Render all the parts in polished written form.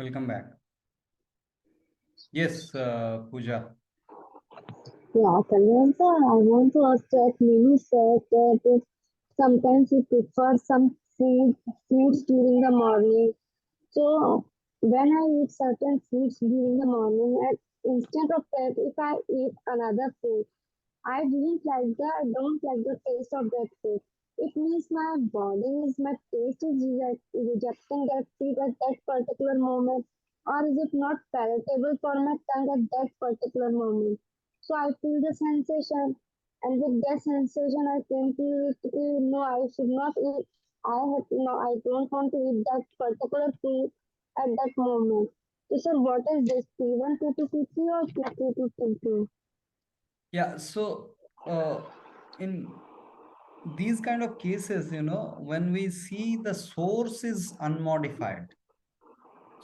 Welcome back. Yes, Pooja. Yeah, Kalyansa, I want to ask that Minu said that sometimes you prefer some foods during the morning. So when I eat certain foods during the morning, and instead of that, if I eat another food, I don't like the taste of that food. It means my taste is rejecting that food at that particular moment, or is it not palatable for my tongue at that particular moment? So I feel the sensation, and with that sensation, I think no, I should not eat. No, I don't want to eat that particular food at that moment. So, sir, what is this? P1, P2, P3 or P2, P2? Yeah, so in these kind of cases, when we see the source is unmodified,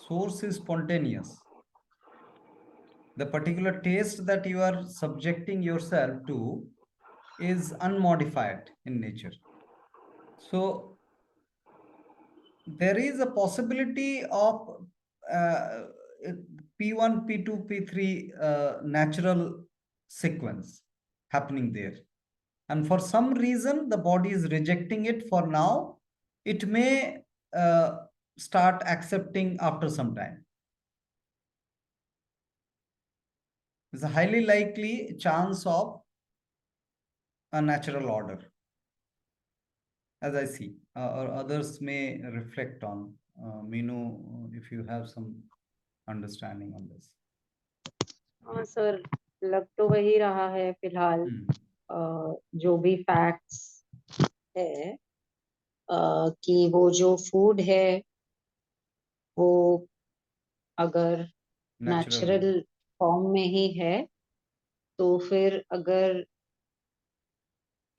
source is spontaneous, the particular taste that you are subjecting yourself to is unmodified in nature. So there is a possibility of uh, P1, P2, P3 natural sequence happening there. And for some reason, the body is rejecting it for now. It may start accepting after some time. There's a highly likely chance of a natural order, as I see, or others may reflect on. Meenu, if you have some understanding on this. हाँ sir, लग तो वही रहा है फिलहाल। जो भी facts है कि वो जो फूड है वो अगर नेचुरल फॉर्म में ही है तो फिर अगर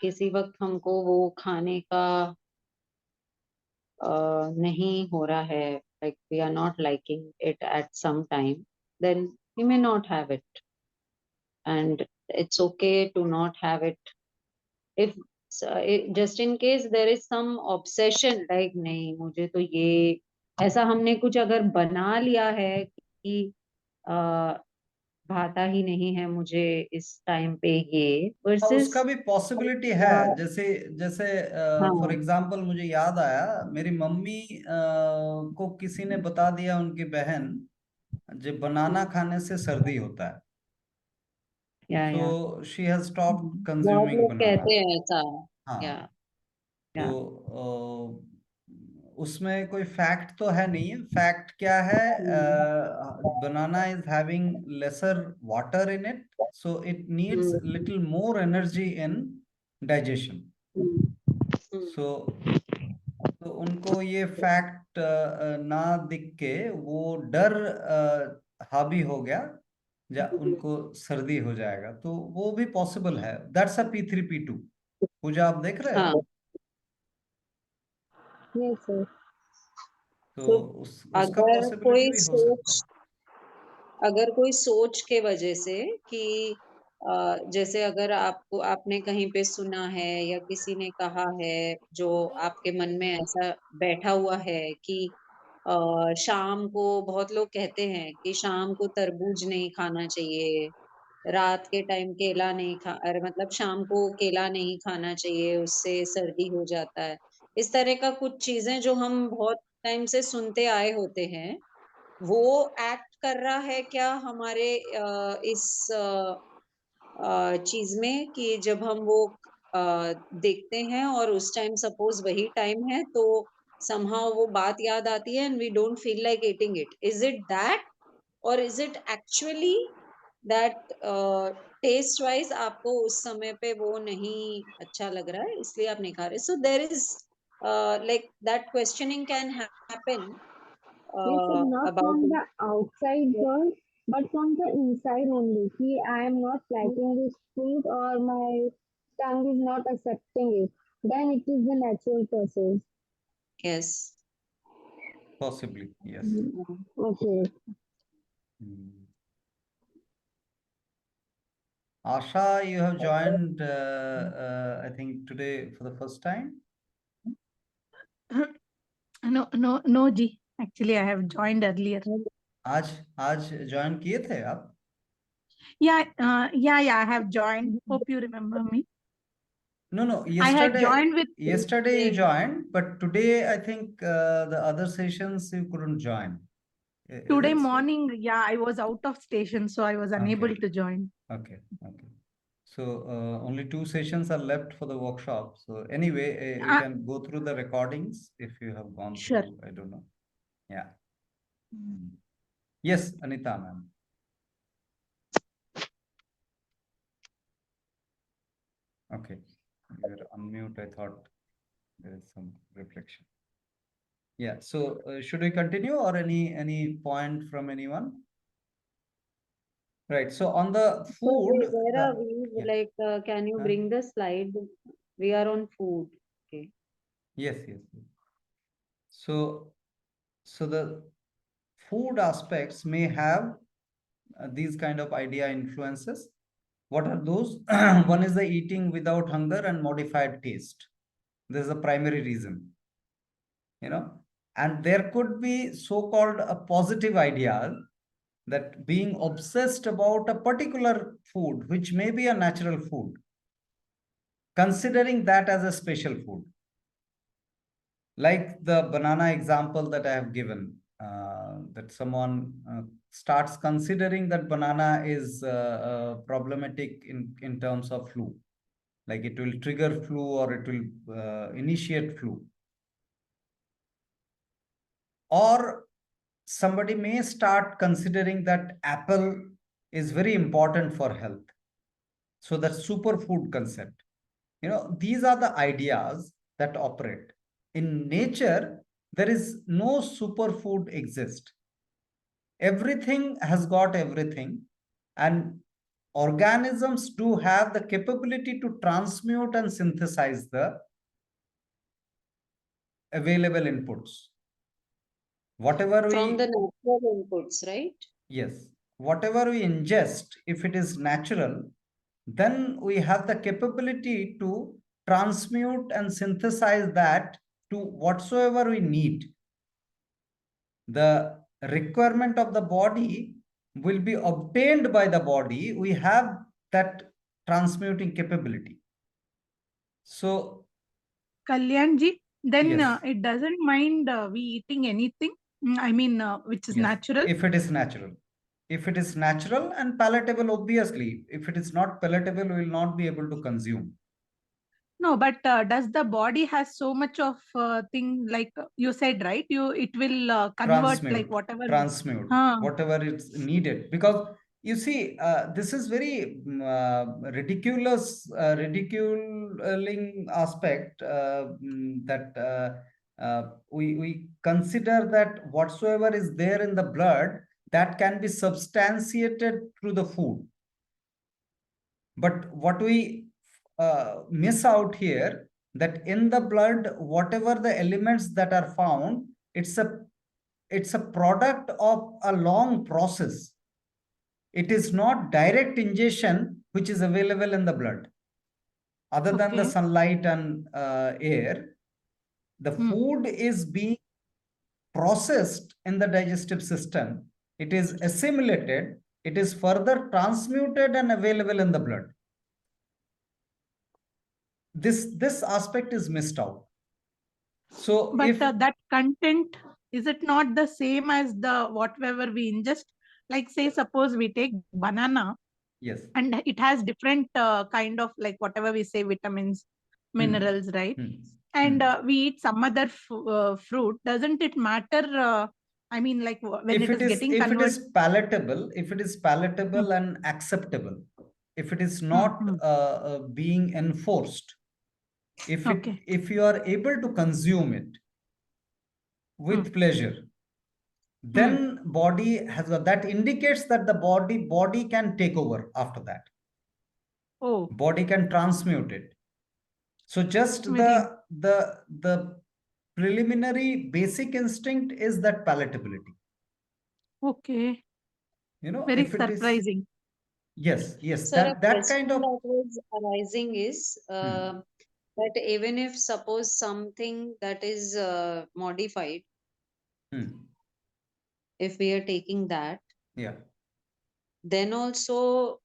किसी वक्त हमको वो खाने का नहीं हो रहा है, like we are not liking it at some time, then we may not have it, and it's okay to not have it. If just in case there is some obsession, like नहीं मुझे तो ये ऐसा हमने कुछ अगर बना लिया है कि भाता ही नहीं है मुझे इस टाइम पे ये वर्सेस उसका भी पॉसिबिलिटी है। जैसे जैसे फॉर एग्जांपल मुझे याद आया, मेरी मम्मी को किसी ने बता दिया, उनकी बहन, जो बनाना खाने से सर्दी होता है, तो शी हैज स्टॉप्ड कंज्यूमिंग बनाना। कहते हैं ऐसा। हाँ, तो उसमें कोई फैक्ट तो है नहीं है। फैक्ट क्या है, banana is having lesser water in it, so it needs little more energy in digestion. So तो उनको ये फैक्ट ना दिख के वो डर हावी हो गया, उनको सर्दी हो जाएगा, तो वो भी पॉसिबल है। That's a P3 P2। पूजा आप देख रहे हो? Yes, sir. तो उसका पॉसिबिलिटी भी हो सकता है। अगर कोई सोच के वजह से कि जैसे अगर आपने कहीं पे सुना है या किसी ने कहा है जो आपके मन में ऐसा बैठा हुआ है कि शाम को बहुत लोग कहते हैं कि शाम को तरबूज नहीं खाना चाहिए, रात के टाइम केला नहीं मतलब शाम को केला नहीं खाना चाहिए, उससे सर्दी हो जाता है। इस तरह का कुछ चीजें जो हम बहुत टाइम से सुनते आए होते हैं, वो एक्ट कर रहा है क्या हमारे इस चीज में कि जब हम वो देखते हैं और उस टाइम सपोज वही टाइम है तो somehow वो बात याद आती है and we don't feel like eating it. Is it that or is it actually that taste wise आपको उस समय पे वो नहीं अच्छा लग रहा है इसलिए आप नहीं खा रहे? So there is like that questioning can happen Yes, sir, not about from the outside world, but from the inside only. See, I am not liking this food or my tongue is not accepting it. Then it is the natural process. yes. Possibly, yes. Okay. Asha, you have joined, I think today for the first time. No, Ji. Actually, I have joined earlier. आज आज join किए थे आप? Yeah, I have joined. Hope you remember me. No. I had joined with Yesterday you joined, but today I think the other sessions you couldn't join. Is today it so? morning. Yeah, I was out of station, so I was unable to join. Okay. So only 2 sessions are left for the workshop. So anyway, you can go through the recordings if you have gone Sure. through. I don't know. Yeah. Yes, Anita, ma'am. Okay. You were unmute. I thought there is some reflection. Yeah. So should we continue or any point from anyone? Right. So on the So food, where are we? yeah. Like, can you bring the slide? We are on food. Okay. Yes. So the food aspects may have these kind of idea influences. What are those? One is the eating without hunger and modified taste. This is the primary reason, and there could be so-called a positive idea that being obsessed about a particular food, which may be a natural food, considering that as a special food. Like the banana example that I have given, that someone starts considering that banana is problematic in terms of flu, like it will trigger flu or it will initiate flu. Or somebody may start considering that apple is very important for health. So that superfood concept, these are the ideas that operate. In nature, there is no superfood exist. Everything has got everything, and organisms do have the capability to transmute and synthesize the available inputs. Whatever From we the natural inputs, right? Yes, whatever we ingest, if it is natural, then we have the capability to transmute and synthesize that to whatsoever we need. The requirement of the body will be obtained by the body. We have that transmuting capability. So, Kalyanji, then yes. it doesn't mind we eating anything. I mean, which is Yes, natural. if it is natural. If it is natural and palatable, obviously. If it is not palatable, we will not be able to consume. No, but does the body has so much of thing like you said, right? It will convert like whatever. Transmute whatever is needed, because you see, this is very ridiculing aspect, that we consider that whatsoever is there in the blood, that can be substantiated through the food. But what we miss out here, that in the blood, whatever the elements that are found, it's a product of a long process. It is not direct ingestion which is available in the blood. Other than the sunlight and air, the food is being processed in the digestive system. It is assimilated. It is further transmuted and available in the blood. This aspect is missed out. So, but if that content, is it not the same as the whatever we ingest? Like say, suppose we take banana. Yes. And it has different kind of like whatever we say vitamins, minerals, right? And we eat some other fruit. Doesn't it matter? I mean, like when it is getting converted. If it is palatable and acceptable, if it is not being enforced, if you are able to consume it with pleasure, then body has that indicates that the body can take over after that. Body can transmute it. So just the preliminary basic instinct is that palatability. Okay. Very if it is surprising. Yes, Sir, that kind of that was arising is that even if suppose something that is modified, if we are taking that, Yeah. then also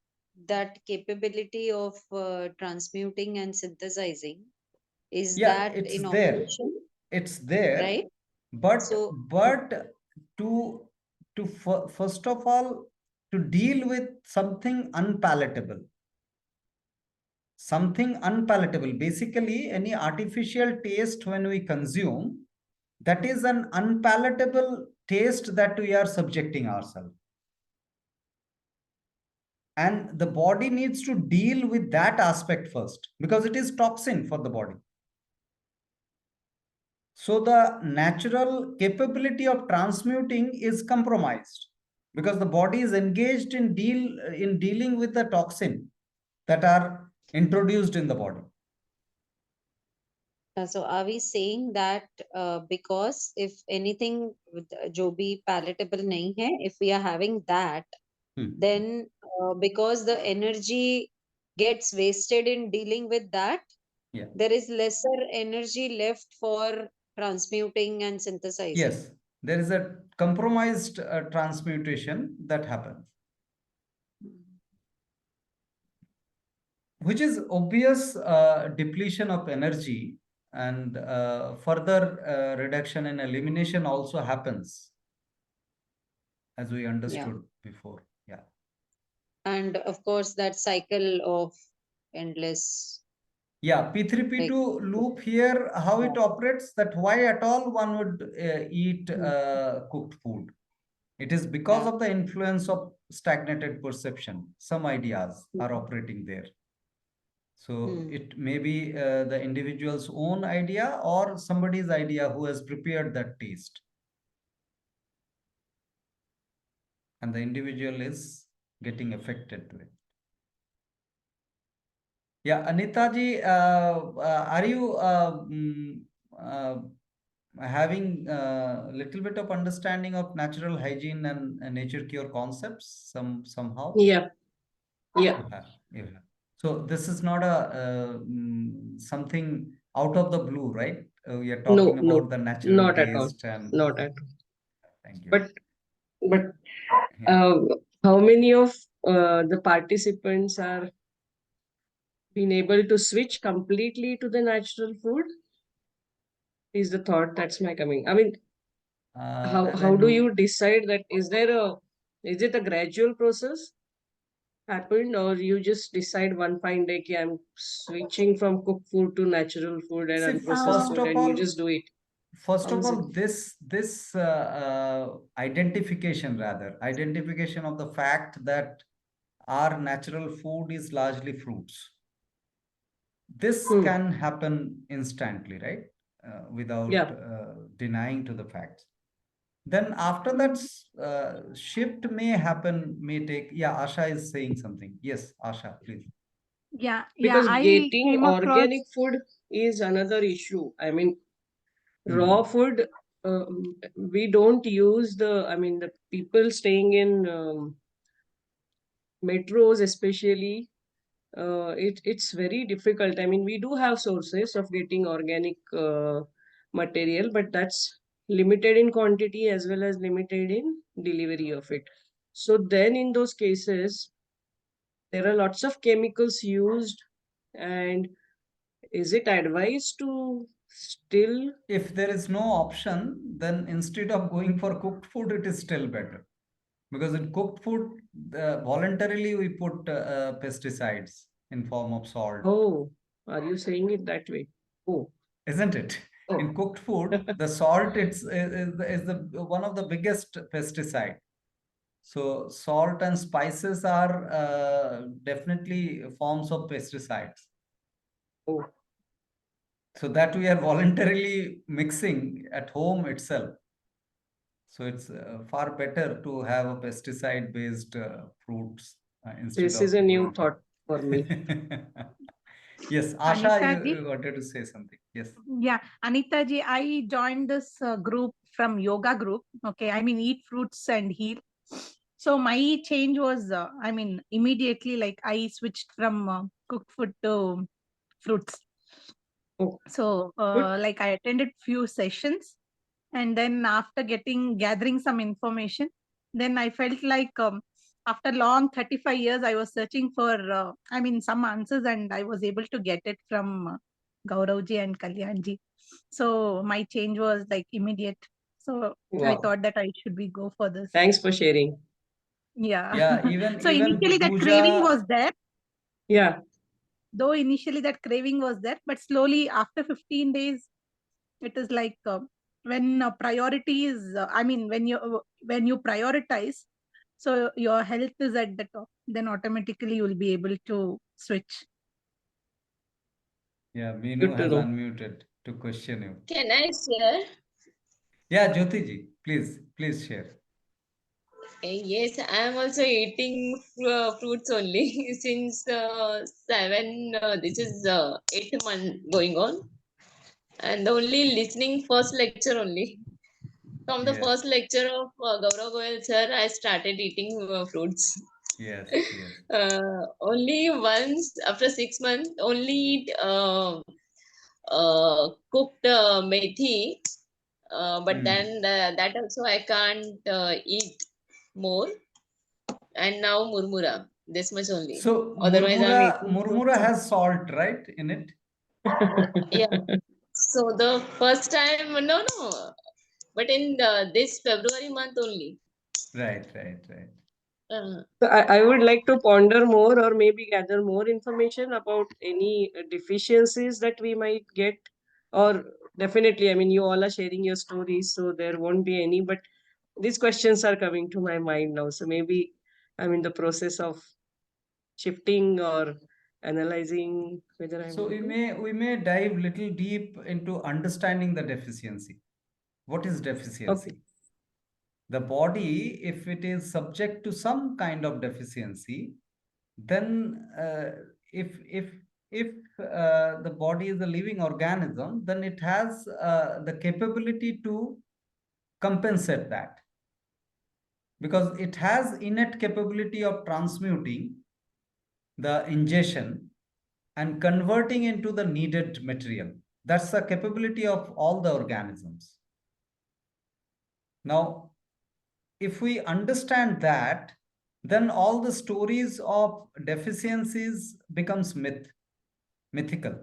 that capability of transmuting and synthesizing, is Yeah, that it's in there. operation, It's there. right? But So to first of all, to deal with something unpalatable. Something unpalatable. Basically, any artificial taste when we consume, that is an unpalatable taste that we are subjecting ourselves. And the body needs to deal with that aspect first, because it is toxin for the body. So the natural capability of transmuting is compromised, because the body is engaged in dealing with the toxin that are introduced in the body. so are we saying that because if anything जो भी palatable नहीं है, if we are having that, then because the energy gets wasted in dealing with that, Yeah. there is lesser energy left for transmuting and synthesizing. Yes, there is a compromised transmutation that happens, which is obvious depletion of energy, and further reduction and elimination also happens, as we understood before. Yeah. And of course that cycle of endless, Yeah, P3P2 loop here, how it operates, that why at all one would eat cooked food. It is because of the influence of stagnated perception. Some ideas are operating there. So it may be the individual's own idea or somebody's idea who has prepared that taste. And the individual is getting affected to it. Yeah, Anita ji, are you having a little bit of understanding of natural hygiene and nature cure concepts somehow? Yeah. You have. So this is not a something out of the blue, right? We are talking about the natural not at all. taste and Not at all. thank you. But how many of the participants are been able to switch completely to the natural food? Is the thought that's my coming. I mean, how do you decide that? Is it a gradual process happened, or you just decide one fine day, okay, I'm switching from cooked food to natural food and unprocessed food, and you just do it? First of all, this identification of the fact that our natural food is largely fruits. This can happen instantly, right? Without denying to the facts. Then after that, shift may take. Yeah, Asha is saying something. Yes, Asha, please. Yeah, Because I getting came organic across... food is another issue. I mean, raw food, we don't use the people staying in metros especially, it's very difficult. I mean, we do have sources of getting organic material, but that's limited in quantity as well as limited in delivery of it. So then in those cases, there are lots of chemicals used. And is it advised to still... If there is no option, then instead of going for cooked food, it is still better. Because in cooked food, voluntarily we put pesticides in form of salt. Oh, are you saying it that way? Oh, isn't it? Oh. In cooked food, the salt is the one of the biggest pesticide. So salt and spices are definitely forms of pesticides. Oh. So that we are voluntarily mixing at home itself. So it's far better to have a pesticide-based fruits instead This of... is a new thought for me. Yes, Asha, Anita you wanted to say something. Yes. Yeah, Anita ji, I joined this group from yoga group. Okay, I mean, eat fruits and heal. So my change was, immediately, like I switched from cooked food to fruits. Oh. So like I attended few sessions, And then after gathering some information, then I felt like after long 35 years, I was searching for, some answers, and I was able to get it from Gauravji and Kalyanji. So my change was like immediate. So I Wow. thought that I should go for this. Thanks for sharing. Yeah. Yeah, even So even initially that puja, craving was there. Yeah. Though initially that craving was there, but slowly after 15 days, it is like when priority is, when you prioritize, so your health is at the top, then automatically you will be able to switch. Yeah, Meenu Good to has know. unmuted to question you. Can I share? Yeah, Jyoti ji, please share. Yes, I am also eating fruits only since 7. This is 8 month going on, and only listening first lecture only. From the Yes, first lecture of Gaurav Goyal sir, I started eating fruits. yes, yes. Only once after 6 months, only eat cooked methi, but Hmm. then that also I can't eat more. And now murmura, this much only. So Otherwise, I'm eating murmura fruits. has salt, right, in it? Yeah. So the first time, no, but in this February month only. Right. Uh, So I would like to ponder more or maybe gather more information about any deficiencies that we might get. Or definitely, I mean, you all are sharing your stories, so there won't be any. But these questions are coming to my mind now. So maybe I'm in the process of shifting or analyzing whether I So want to. we may dive little deep into understanding the deficiency. What is deficiency? Okay. The body, if it is subject to some kind of deficiency, then if the body is a living organism, then it has the capability to compensate that, because it has innate capability of transmuting the ingestion and converting into the needed material. That's the capability of all the organisms. Now, if we understand that, then all the stories of deficiencies becomes mythical.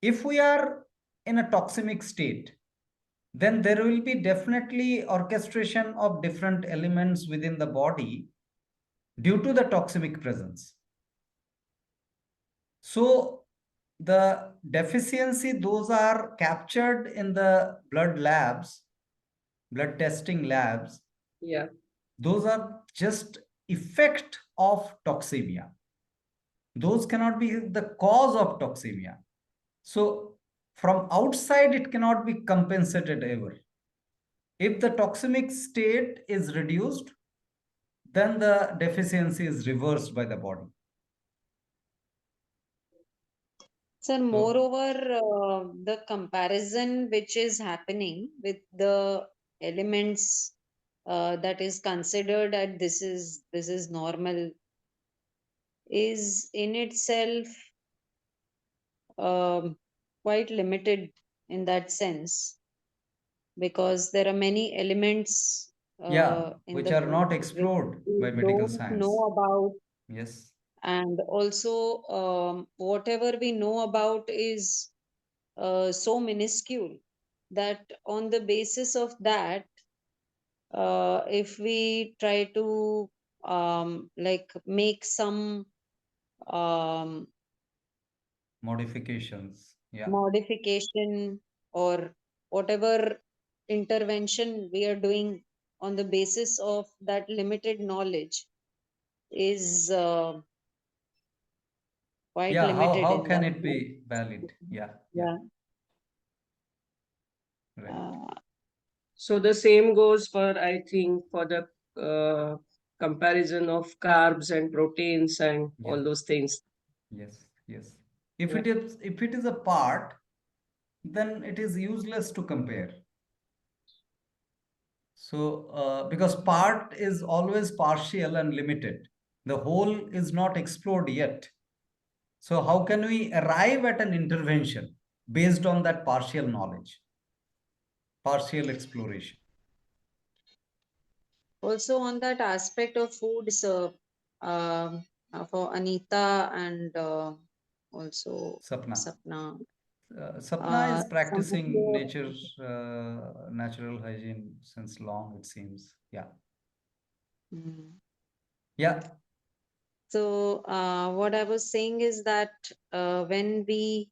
If we are in a toxemic state, then there will be definitely orchestration of different elements within the body due to the toxemic presence. So the deficiency, those are captured in the blood labs, blood testing labs. Yeah. Those are just effect of toxemia. Those cannot be the cause of toxemia. So from outside, it cannot be compensated ever. If the toxemic state is reduced, then the deficiency is reversed by the body. Sir, moreover, the comparison which is happening with the elements that is considered that this is normal is in itself um, quite limited in that sense, because there are many elements Yeah, in which the are not body which explored we by medical don't science. know about. Yes. And also, whatever we know about is so minuscule that on the basis of that, if we try to like make some um, Modifications. Yeah. modification or whatever intervention we are doing on the basis of that limited knowledge is quite Yeah. limited How in can that it sense. be valid? Yeah. Yeah. Right. So the same goes for, I think, for the comparison of carbs and proteins and Yeah. all those things. Yes. Yeah. If it is a part, then it is useless to compare. So because part is always partial and limited, the whole is not explored yet. So how can we arrive at an intervention based on that partial knowledge? partial exploration. Also on that aspect of food, so for Anita and also Sapna. Sapna. Sapna is Some of practicing the, natural hygiene since long, it seems. Yeah. Mm. Yeah. So what I was saying is that when we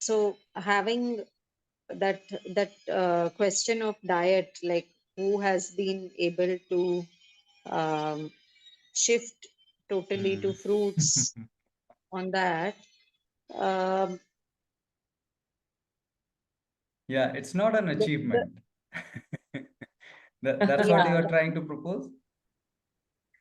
so having that question of diet, like who has been able to shift totally to fruits on that. Um, Yeah, it's not an achievement. That's what you yeah, are trying to propose?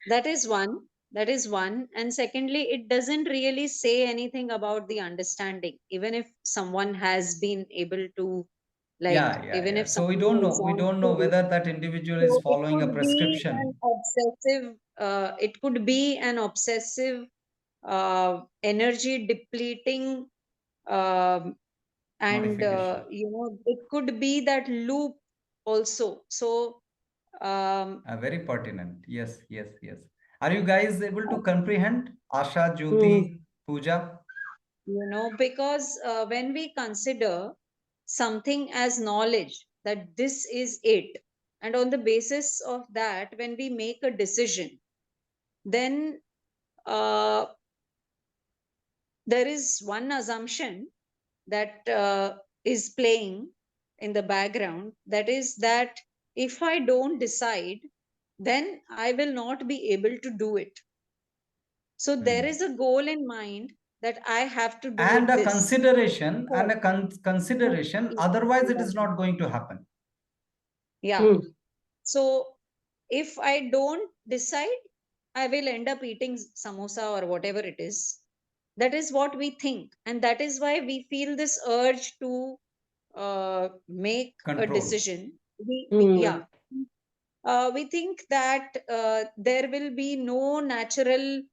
that is one. That is one. And secondly, it doesn't really say anything about the understanding. Even if someone has been able to, like, even Yeah. if So we someone don't know. is We on don't know food, whether that individual is so it following a could be an prescription. obsessive, it could be an obsessive, energy depleting, um, and Modification. it could be that loop also. So Very pertinent. Yes. Are you guys able to comprehend? Asha, Hmm. Jyoti, Pooja? because when we consider something as knowledge, that this is it, and on the basis of that, when we make a decision, then uh, there is one assumption that is playing in the background, that is that if I don't decide, then I will not be able to do it. So there is a goal in mind that I have to do And it a this. consideration, So, otherwise it is not going to happen. yeah. Hmm. So if I don't decide, I will end up eating samosa or whatever it is. That is what we think. And that is why we feel this urge to make a Control. decision. Hmm. Yeah. We think that there will be no natural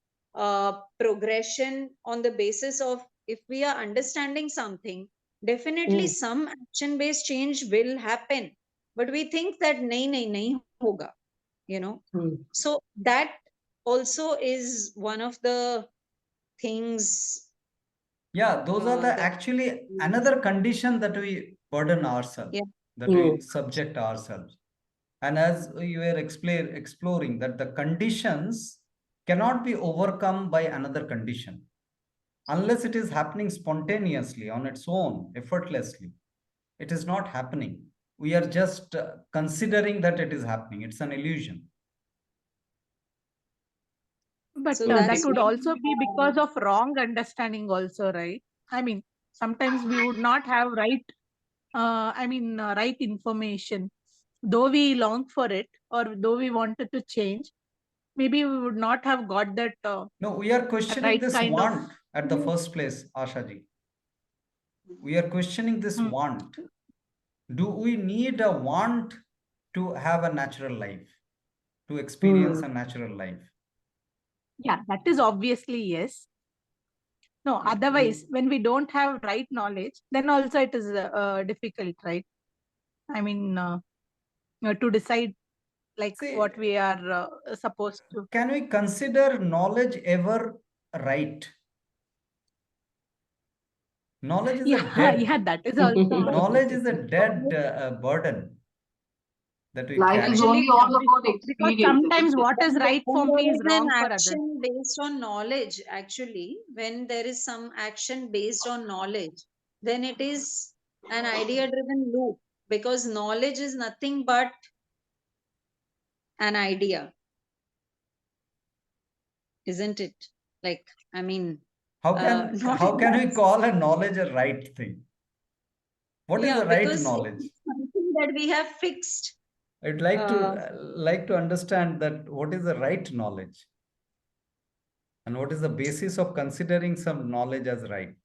progression on the basis of, if we are understanding something, definitely Hmm. some action based change will happen, but we think that nahi hoga, Hmm. so that also is one of the things Yeah, those are the that actually another condition that we burden ourselves, yeah. that Hmm. we subject ourselves. And as you were exploring, that the conditions cannot be overcome by another condition unless it is happening spontaneously on its own, effortlessly. It is not happening. We are just considering that it is happening. It's an illusion. But So that that's Okay. would why also be because of wrong understanding also, right? I mean, sometimes we would not have right information. Though we long for it, or though we wanted to change, maybe we would not have got that No, we are questioning right this kind of. want at the first place, Ashaji. We are questioning this Hmm. want. Do we need a want to have a natural life, to experience Hmm. a natural life? Yeah, that is obviously yes. No, otherwise, when we don't have right knowledge, then also it is difficult, right? I mean, to decide like See, what we are supposed to. can we consider knowledge ever right? Knowledge is a Yeah, dead, yeah, that is also knowledge is a dead knowledge, burden that we Life is carry. only actually, all about because experience, isn't sometimes it? what is right when for there me is is an wrong for others. action based on knowledge, actually, when there is some action based on knowledge, then it is an idea driven loop, because knowledge is nothing but an idea, isn't it? Like, I mean, not How can we call a knowledge a right thing? What is yeah, the right because knowledge? it's something that we have fixed. I'd Uh, like to understand that what is the right knowledge and what is the basis of considering some knowledge as right.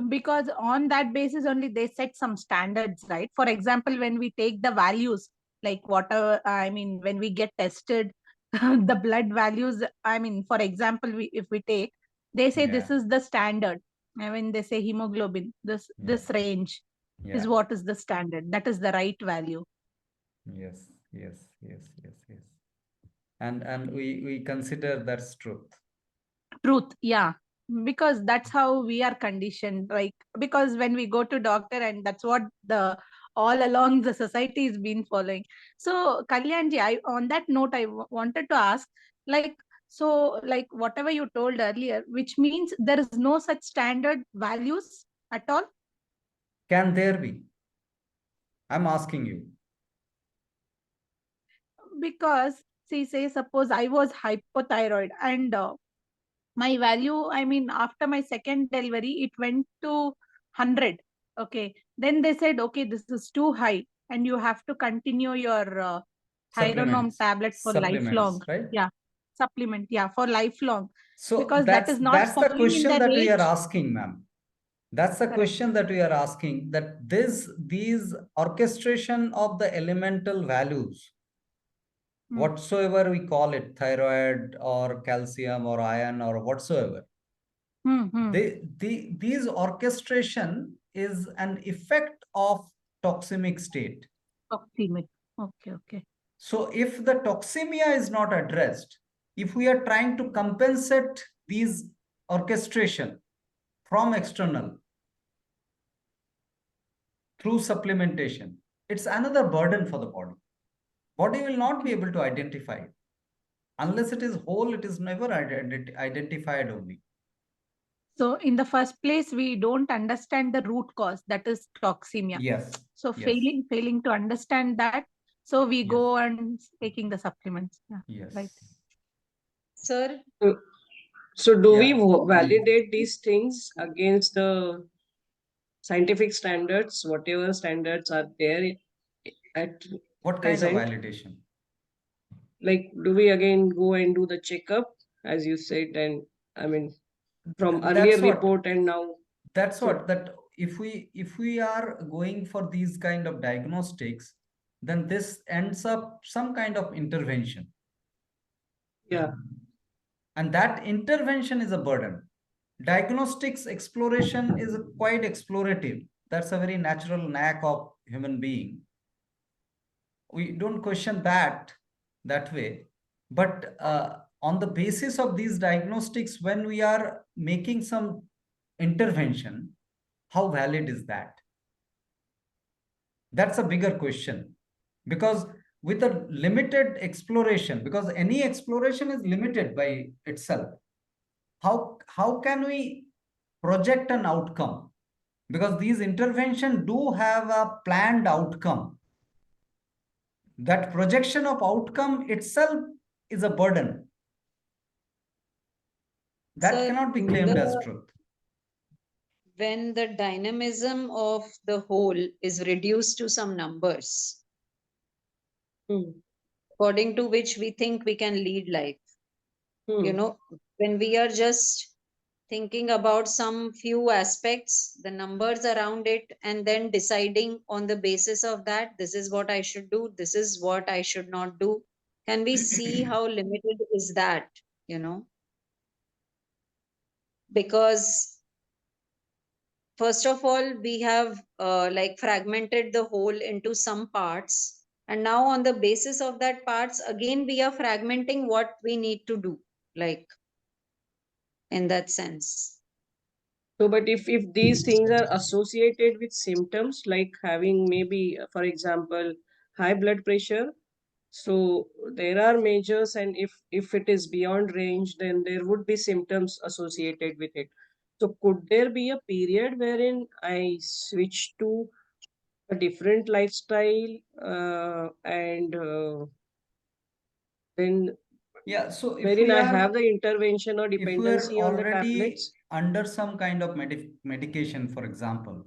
Because on that basis only they set some standards, right? For example, when we take the values, like whatever, I mean, when we get tested, the blood values, I mean, for example, if we take, they say Yeah. this is the standard. When they say hemoglobin, this range is Yeah. what is the standard. That is the right value. Yes, yes, yes, yes, yes. And we consider that's truth. Truth, yeah, because that's how we are conditioned. Like, because when we go to doctor, and that's what the all along the society has been following. So Kalyanji, on that note, I wanted to ask, like, so like whatever you told earlier, which means there is no such standard values at all. Can there be? I'm asking you. Because see, say suppose I was hypothyroid, and my value, I mean, after my second delivery, it went to 100. Okay, then they said, okay, this is too high, and you have to continue your Thyronorm Supplements. tablet for lifelong. Supplements, right? Yeah, supplement, yeah, for lifelong, So because that is not that's the falling in question the that we are range. asking, ma'am. That's the Correct. question that we are asking, that these orchestration of the elemental values, whatsoever we call it, thyroid or calcium or iron or whatsoever, these orchestration is an effect of toxemic state. Toxemic. Okay. So if the toxemia is not addressed, if we are trying to compensate these orchestration from external through supplementation, it's another burden for the body. Body will not be able to identify it. Unless it is whole, it is never identified only. So in the first place, we don't understand the root cause, that is toxemia. Yes. So Yes. failing to understand that, so we Yes. go and taking the supplements. Yeah. Yes. Right. Sir, So do we Yeah, please. validate these things against the scientific standards, whatever standards are there at What kind of present? validation? Like, do we again go and do the checkup, as you said, and I mean, from earlier That's what. report and now? That's So- what. That if we are going for these kind of diagnostics, then this ends up some kind of intervention. Yeah. And that intervention is a burden. Diagnostics exploration is quite explorative. That's a very natural knack of human being. We don't question that way. But on the basis of these diagnostics, when we are making some intervention, how valid is that? That's a bigger question. Because with a limited exploration, because any exploration is limited by itself, how can we project an outcome? Because these interventions do have a planned outcome. That projection of outcome itself is a burden. That sir, cannot be claimed as truth. when the dynamism of the whole is reduced to some numbers, according to which we think we can lead life, you know, when we are just thinking about some few aspects, the numbers around it, and then deciding on the basis of that, this is what I should do, this is what I should not do, can we see how limited is that, you know? Because first of all, we have like fragmented the whole into some parts, and now on the basis of that parts, again we are fragmenting what we need to do, like, in that sense. So, but if these things are associated with symptoms like having maybe, for example, high blood pressure, so there are measures, and if it is beyond range, then there would be symptoms associated with it. So, could there be a period wherein I switch to a different lifestyle, and then Yeah, so wherein I have the intervention or if we are dependency on the already tablets? under some kind of medication, for example,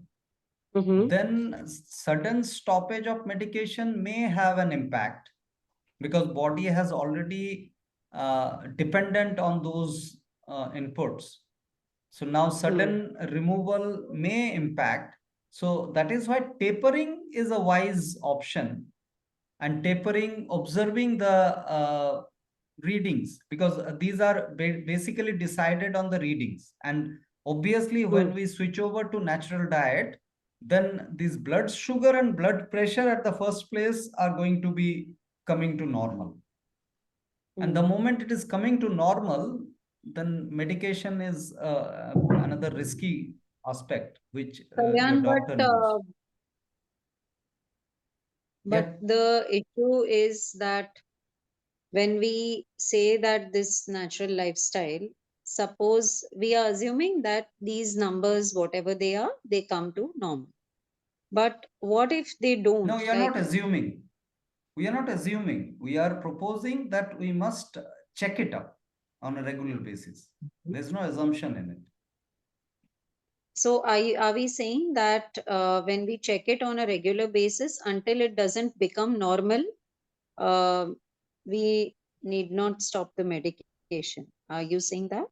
Mm-hmm. then sudden stoppage of medication may have an impact, because body has already dependent on those inputs. So now sudden removal may impact. So that is why tapering is a wise option, and tapering, observing the readings, because these are basically decided on the readings, and Obviously, when we switch over to natural diet, then this blood sugar and blood pressure at the first place are going to be coming to normal. And the moment it is coming to normal, then medication is another risky aspect, which your Kalyan, doctor knows. but the issue is that when we say that this natural lifestyle, suppose we are assuming that these numbers, whatever they are, they come to normal. But what if they don't? No, you are not assuming. We are not assuming. We are proposing that we must check it up on a regular basis. There's no assumption in it. So are we saying that when we check it on a regular basis until it doesn't become normal, we need not stop the medication? Are you saying that?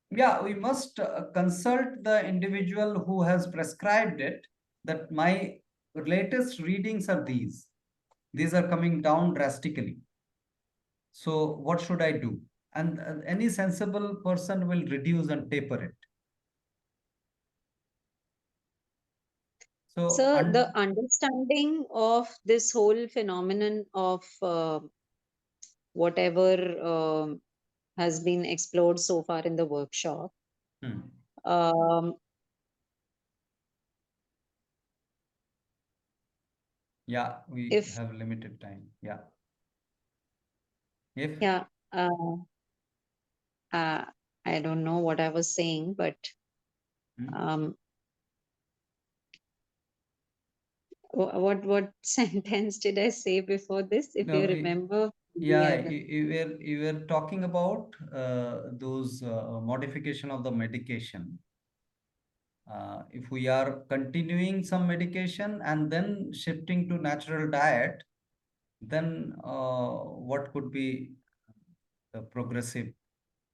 Yeah, we must consult the individual who has prescribed it, that my latest readings are these. These are coming down drastically. So what should I do? And any sensible person will reduce and taper it. So, the understanding of this whole phenomenon of whatever has been explored so far in the workshop, yeah, we have limited time. Yeah. Yeah. I don't know what I was saying, but what sentence did I say before this? If you remember. Yeah, you were talking about those modification of the medication. If we are continuing some medication and then shifting to natural diet, then what could be the progressive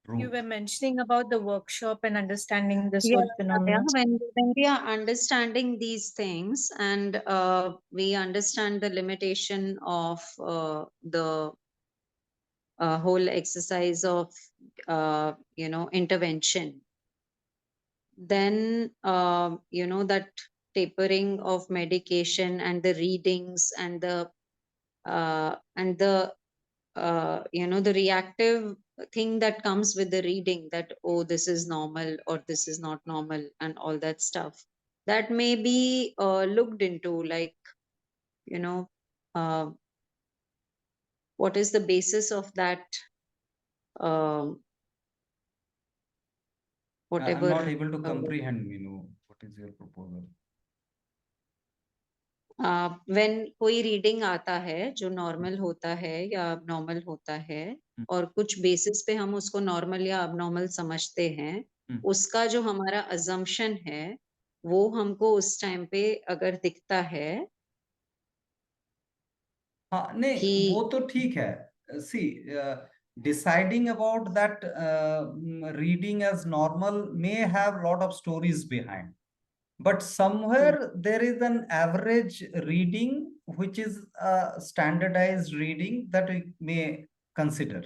route? You were mentioning about the workshop and understanding this Yeah, whole phenomenon. when we are understanding these things and we understand the limitation of the whole exercise of intervention, then that tapering of medication and the readings and the the reactive thing that comes with the reading, that oh, this is normal or this is not normal and all that stuff, that may be looked into, like uh, what is the basis of that, whatever. I'm not able to comprehend, what is your proposal? when कोई reading आता है जो normal होता है या abnormal होता है, और कुछ बेसिस पे हम उसको नॉर्मल या अबनॉर्मल समझते हैं, उसका जो हमारा अजम्पशन है वो हमको उस टाइम पे अगर दिखता है, हाँ, नहीं, वो तो ठीक है. सी, deciding about that reading as normal may have lot of stories behind, but somewhere there is an average reading which is a standardized reading that we may consider.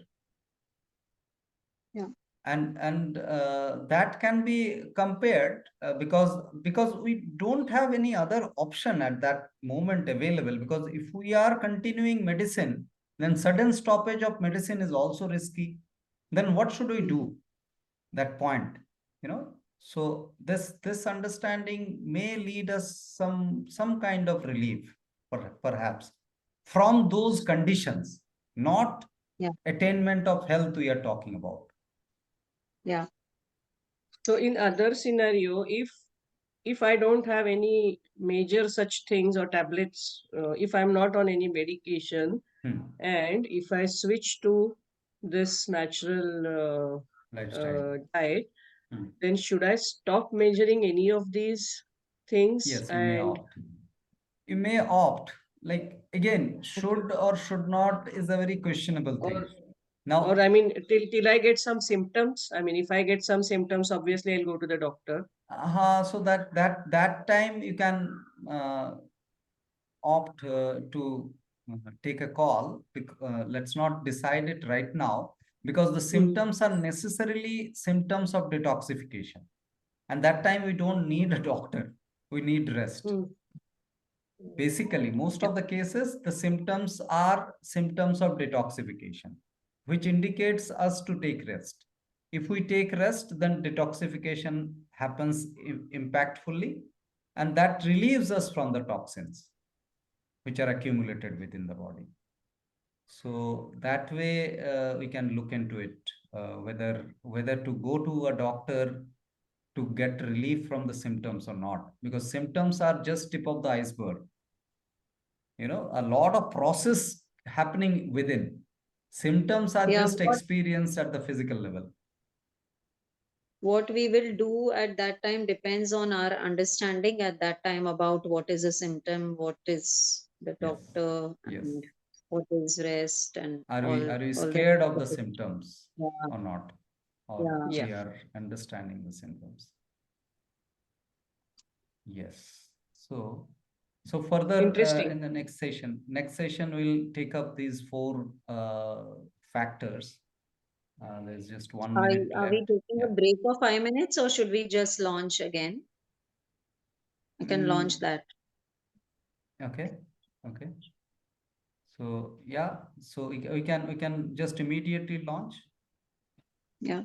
Yeah. And that can be compared because we don't have any other option at that moment available, because if we are continuing medicine, then sudden stoppage of medicine is also risky. Then what should we do that point, so this understanding may lead us some kind of relief, perhaps, from those conditions, not attainment of health we are talking about. Yeah. So in other scenario, if I don't have any major such things or tablets, if I'm not on any medication, and if I switch to this natural diet, then should I stop measuring any of these things? Yes, you may opt. You may opt. Like, again, should or should not is a very questionable thing. Or I mean, till I get some symptoms. I mean, if I get some symptoms, obviously I'll go to the doctor. So that time you can opt to take a call. Let's not decide it right now, because the symptoms are necessarily symptoms of detoxification. And that time we don't need a doctor. We need rest. Basically, most of the cases, the symptoms are symptoms of detoxification, which indicates us to take rest. If we take rest, then detoxification happens impactfully, and that relieves us from the toxins which are accumulated within the body. So that way we can look into it, whether to go to a doctor to get relief from the symptoms or not, because symptoms are just tip of the iceberg. A lot of process happening within. Symptoms are just experienced at the physical level. What we will do at that time depends on our understanding at that time about what is a symptom, what is the doctor, and what is rest, and are we scared of the symptoms or not, or Yeah. we are understanding the symptoms? Yes. So further in the next session we'll take up these 4 factors. There's just 1 minute Are left. we taking a break of 5 minutes, or should we just launch again? I can launch that. Okay. So yeah, so we can just immediately launch. Yeah.